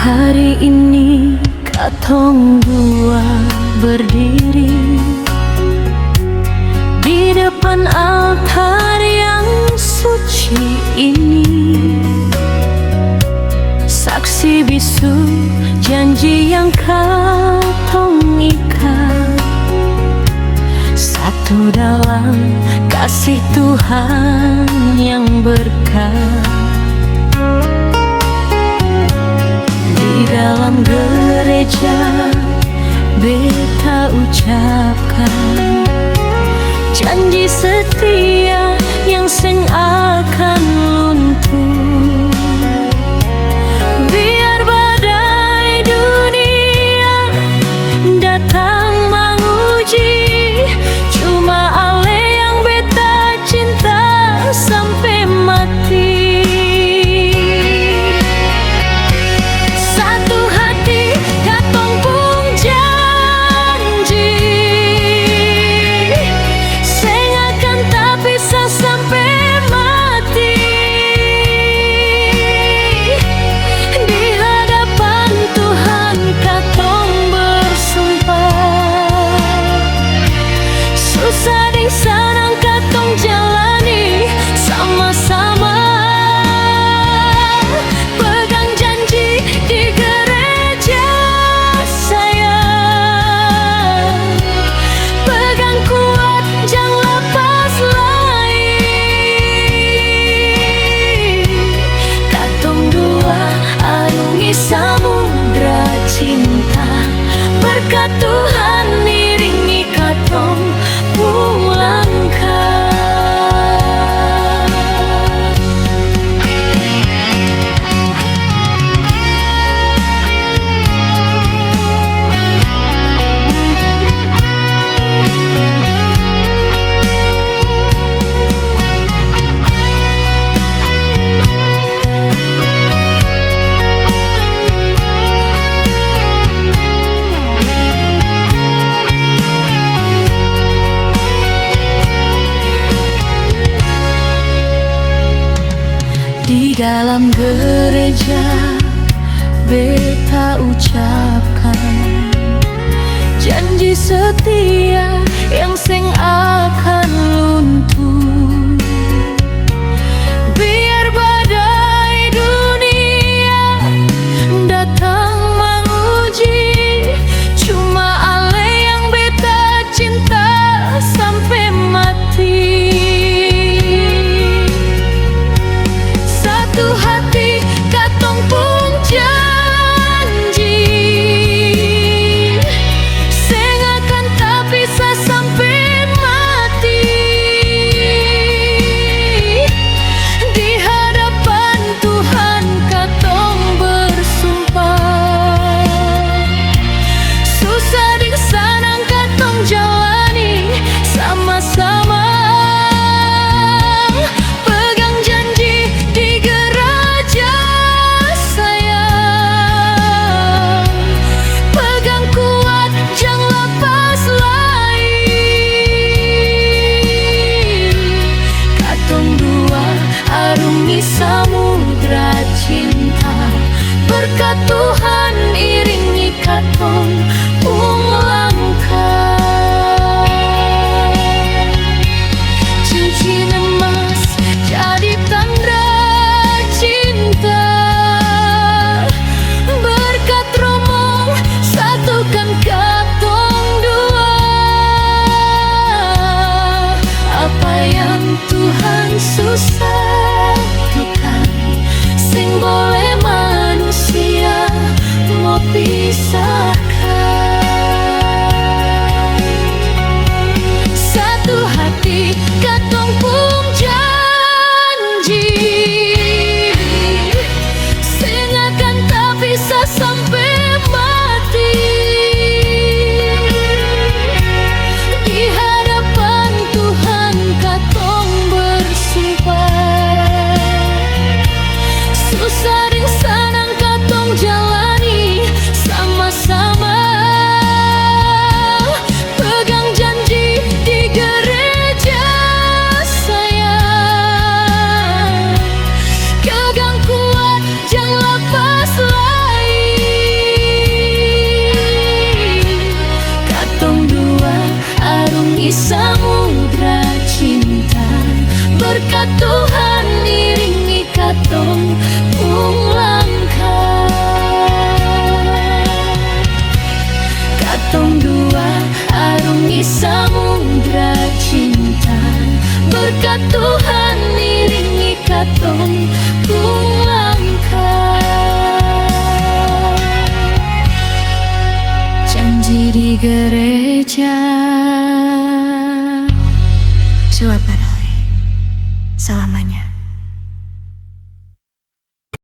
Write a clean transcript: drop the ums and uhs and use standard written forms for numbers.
Hari ini katong dua berdiri di depan altar yang suci ini, saksi bisu janji yang katong ikat, satu dalam kasih Tuhan yang berkat. Di dalam gereja beta ucapkan janji setia yang seng akan luntur. Biar badai dunia datang menguji, cuma Ale yang beta cinta sampai mati. Senang katong jalani sama-sama, pegang janji di gereja sayang, pegang kuat jangan lepas lagi. Katong dua arungi samudra cinta, berkat Tuhan iringi katong langkah. Di dalam gereja beta ucapkan janji setia yang seng akan luntur. Biar badai dunia datang menguji, cuma Ale yang beta cinta sampai mati. Satu hati katong pun janji, seng akan tak bisa sampai mati. Di hadapan Tuhan katong bersumpah, susah dan senang katong jalani sama-sama, pegang janji di gereja sayang, pegang kuat jangan lepas lagi. Katong dua arungi samudra cinta, berkat Tuhan iringi katong langkah. Cincin emas jadi tanda cinta, berkat Romo satukan katong dua. Apa yang Tuhan susahkan, sing boleh manusia mau pisahkan. Satu hati katong pun janji, sing akan tak bisa sampai mati. Di hadapan Tuhan katong bersumpah, susah dan senang katong jalani sama-sama, pegang janji di gereja sayang, pegang kuat jangan lepas lagi. di gereja. Suapara selamanya.